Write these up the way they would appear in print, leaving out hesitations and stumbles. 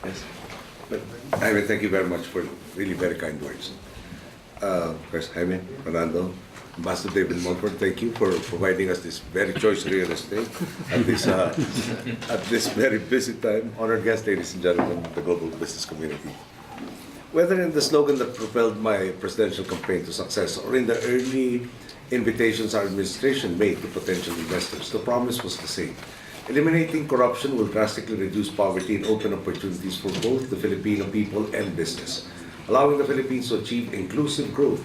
Yes. But, Jaime, thank you very much for really very kind words. First, Jaime, Fernando, Ambassador David Montfort, thank you for providing us this very choice real estate at this very busy time. Honored guests, ladies and gentlemen, the global business community. Whether in the slogan that propelled my presidential campaign to success or in the early invitations our administration made to potential investors, the promise was the same. Eliminating corruption will drastically reduce poverty and open opportunities for both the Filipino people and business, allowing the Philippines to achieve inclusive growth.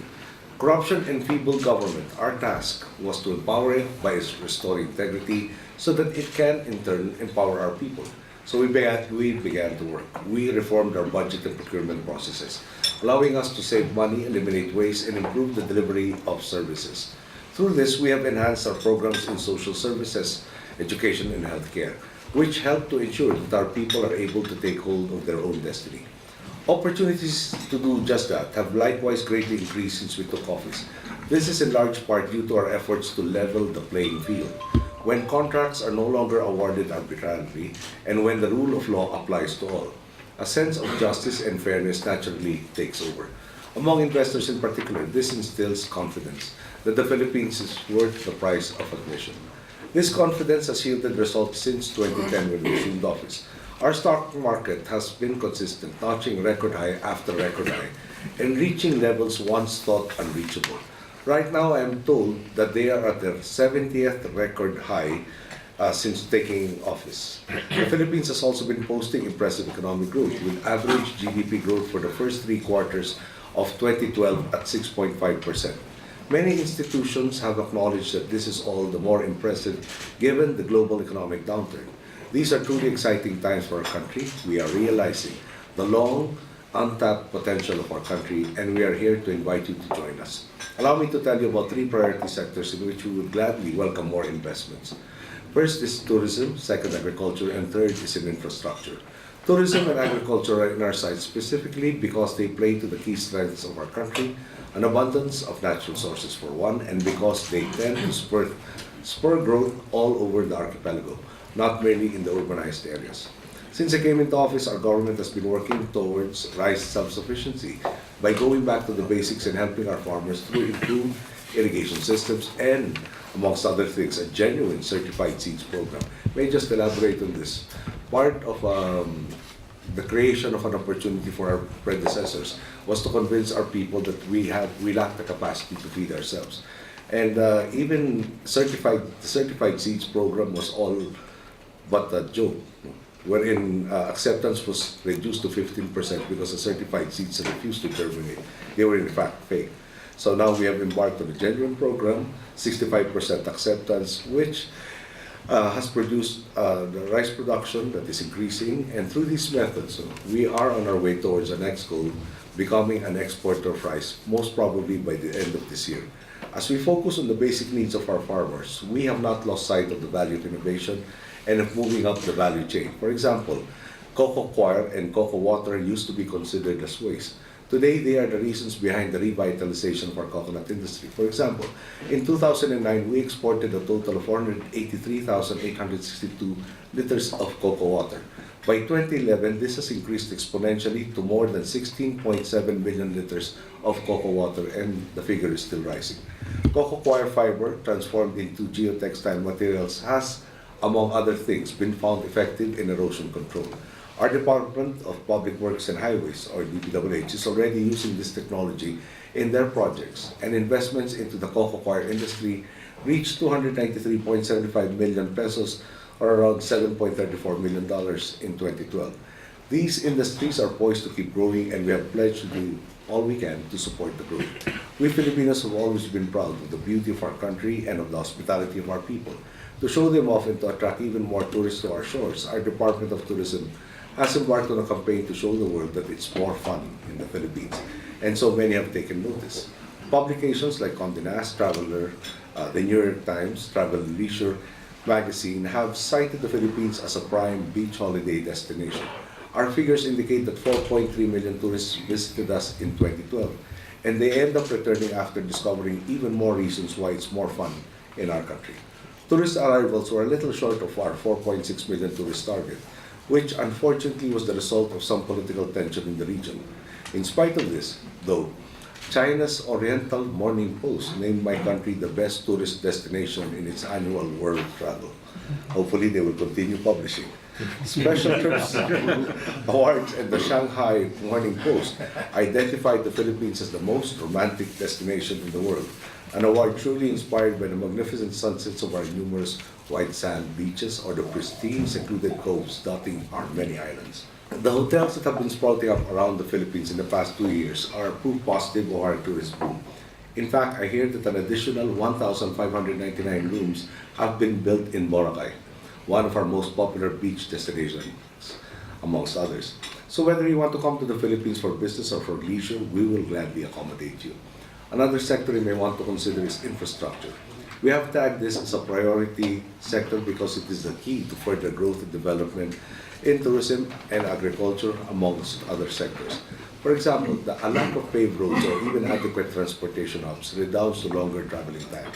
Corruption enfeebled government. Our task was to empower it by restoring integrity so that it can, in turn, empower our people. So we began to work. We reformed our budget and procurement processes, allowing us to save money, eliminate waste, and improve the delivery of services. Through this, we have enhanced our programs in social services, education, and healthcare, which help to ensure that our people are able to take hold of their own destiny. Opportunities to do just that have likewise greatly increased since we took office. This is in large part due to our efforts to level the playing field. When contracts are no longer awarded arbitrarily and when the rule of law applies to all, a sense of justice and fairness naturally takes over. Among investors in particular, this instills confidence that the Philippines is worth the price of admission. This confidence has yielded results since 2010 when we assumed office. Our stock market has been consistent, notching record high after record high and reaching levels once thought unreachable. Right now, I am told that they are at their 70th record high since taking office. The Philippines has also been posting impressive economic growth, with average GDP growth for the first 3 quarters of 2012 at 6.5%. Many institutions have acknowledged that this is all the more impressive given the global economic downturn. These are truly exciting times for our country. We are realizing the long, untapped potential of our country, and we are here to invite you to join us. Allow me to tell you about 3 priority sectors in which we would gladly welcome more investments. First is tourism, second agriculture, and third is in infrastructure. Tourism and agriculture are in our sights specifically because they play to the key strengths of our country, an abundance of natural sources for one, and because they tend to spur growth all over the archipelago, not merely in the urbanized areas. Since I came into office, our government has been working towards rice self-sufficiency by going back to the basics and helping our farmers through improved irrigation systems and, amongst other things, a genuine certified seeds program. May I just elaborate on this? Part of the creation of an opportunity for our predecessors was to convince our people that we lack the capacity to feed ourselves. And even the certified seeds program was all but a joke, wherein acceptance was reduced to 15% because the certified seeds refused to germinate. They were in fact fake. So now we have embarked on a genuine program, 65% acceptance, which has produced the rice production that is increasing. And through these methods, we are on our way towards the next goal, becoming an exporter of rice, most probably by the end of this year. As we focus on the basic needs of our farmers, we have not lost sight of the value of innovation and of moving up the value chain. For example, cocoa coir and cocoa water used to be considered as waste. Today, they are the reasons behind the revitalization of our coconut industry. For example, in 2009, we exported a total of 483,862 liters of cocoa water. By 2011, this has increased exponentially to more than 16.7 million liters of cocoa water, and the figure is still rising. Cocoa coir fiber, transformed into geotextile materials, has, among other things, been found effective in erosion control. Our Department of Public Works and Highways, or DPWH, is already using this technology in their projects, and investments into the cocoa coir industry reached 293.75 million pesos, or around $7.34 million in 2012. These industries are poised to keep growing, and we have pledged to do all we can to support the growth. We Filipinos have always been proud of the beauty of our country and of the hospitality of our people. To show them off and to attract even more tourists to our shores, our Department of Tourism has embarked on a campaign to show the world that it's more fun in the Philippines, and so many have taken notice. Publications like Condé Nast, Traveler, the New York Times, Travel and Leisure magazine have cited the Philippines as a prime beach holiday destination. Our figures indicate that 4.3 million tourists visited us in 2012, and they end up returning after discovering even more reasons why it's more fun in our country. Tourist arrivals were a little short of our 4.6 million tourist target, which unfortunately was the result of some political tension in the region. In spite of this, though, China's Oriental Morning Post named my country the best tourist destination in its annual world travel. Hopefully they will continue publishing. Special Trips Awards and the Shanghai Morning Post identified the Philippines as the most romantic destination in the world, an award truly inspired by the magnificent sunsets of our numerous white sand beaches or the pristine secluded coves dotting our many islands. The hotels that have been sprouting up around the Philippines in the past 2 years are proof positive of our tourist boom. In fact, I hear that an additional 1,599 rooms have been built in Boracay, one of our most popular beach destinations, amongst others. So whether you want to come to the Philippines for business or for leisure, we will gladly accommodate you. Another sector you may want to consider is infrastructure. We have tagged this as a priority sector because it is the key to further growth and development in tourism and agriculture, amongst other sectors. For example, a lack of paved roads or even adequate transportation hubs redounds to longer traveling time.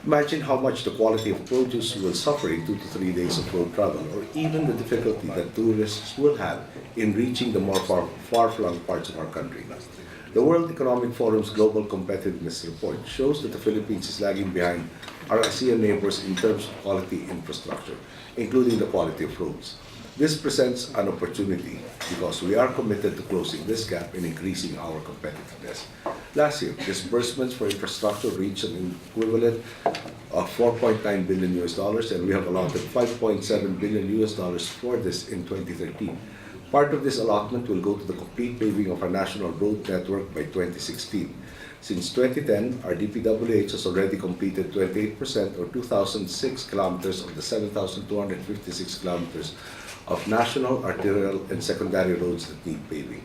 Imagine how much the quality of produce will suffer in 2 to 3 days of road travel, or even the difficulty that tourists will have in reaching the more far-flung parts of our country. The World Economic Forum's Global Competitiveness Report shows that the Philippines is lagging behind our ASEAN neighbors in terms of quality infrastructure, including the quality of roads. This presents an opportunity because we are committed to closing this gap and increasing our competitiveness. Last year, disbursements for infrastructure reached an equivalent of $4.9 billion and we have allotted $5.7 billion for this in 2013. Part of this allotment will go to the complete paving of our national road network by 2016. Since 2010, our DPWH has already completed 28% or 2,006 kilometers of the 7,256 kilometers of national, arterial, and secondary roads that need paving.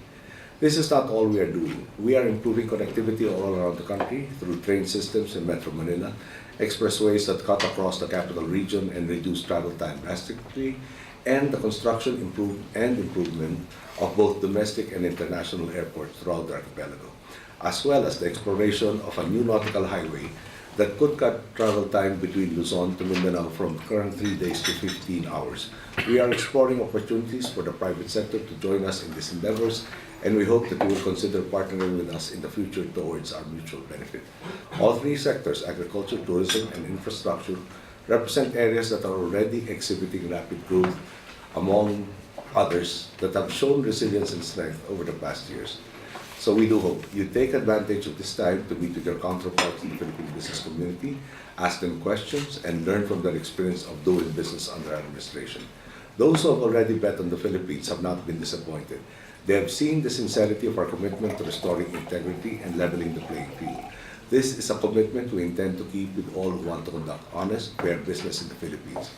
This is not all we are doing. We are improving connectivity all around the country through train systems in Metro Manila, expressways that cut across the capital region and reduce travel time drastically, and the construction improvement of both domestic and international airports throughout the archipelago, as well as the exploration of a new nautical highway that could cut travel time between Luzon to Mindanao from current 3 days to 15 hours. We are exploring opportunities for the private sector to join us in these endeavors, and we hope that you will consider partnering with us in the future towards our mutual benefit. All three sectors, agriculture, tourism, and infrastructure, represent areas that are already exhibiting rapid growth, among others that have shown resilience and strength over the past years. So we do hope you take advantage of this time to meet with your counterparts in the Philippine business community, ask them questions, and learn from their experience of doing business under our administration. Those who have already bet on the Philippines have not been disappointed. They have seen the sincerity of our commitment to restoring integrity and leveling the playing field. This is a commitment we intend to keep with all who want to conduct honest, fair business in the Philippines.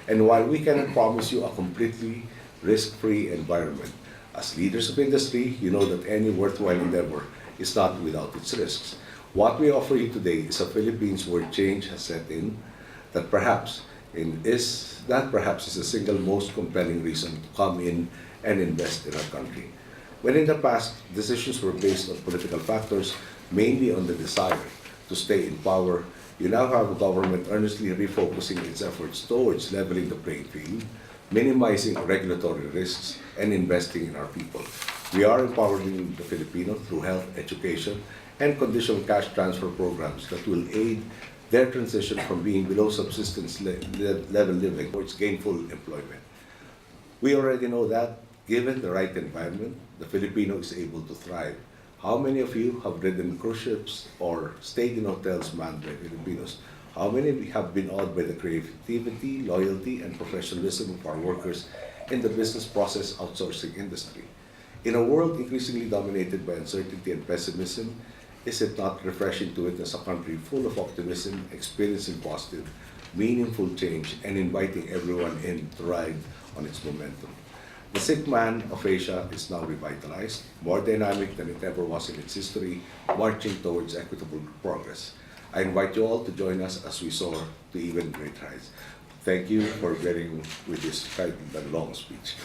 And while we cannot promise you a completely risk-free environment, as leaders of industry, you know that any worthwhile endeavor is not without its risks. What we offer you today is a Philippines where change has set in, that perhaps is the single most compelling reason to come in and invest in our country. When in the past, decisions were based on political factors, mainly on the desire to stay in power, you now have a government earnestly refocusing its efforts towards leveling the playing field, minimizing regulatory risks, and investing in our people. We are empowering the Filipino through health, education, and conditional cash transfer programs that will aid their transition from being below subsistence level living towards gainful employment. We already know that, given the right environment, the Filipino is able to thrive. How many of you have ridden cruise ships or stayed in hotels manned by Filipinos? How many have been awed by the creativity, loyalty, and professionalism of our workers in the business process outsourcing industry? In a world increasingly dominated by uncertainty and pessimism, is it not refreshing to witness a country full of optimism, experiencing positive, meaningful change, and inviting everyone in to ride on its momentum? The sick man of Asia is now revitalized, more dynamic than it ever was in its history, marching towards equitable progress. I invite you all to join us as we soar to even greater heights. Thank you for bearing with this kind of long speech.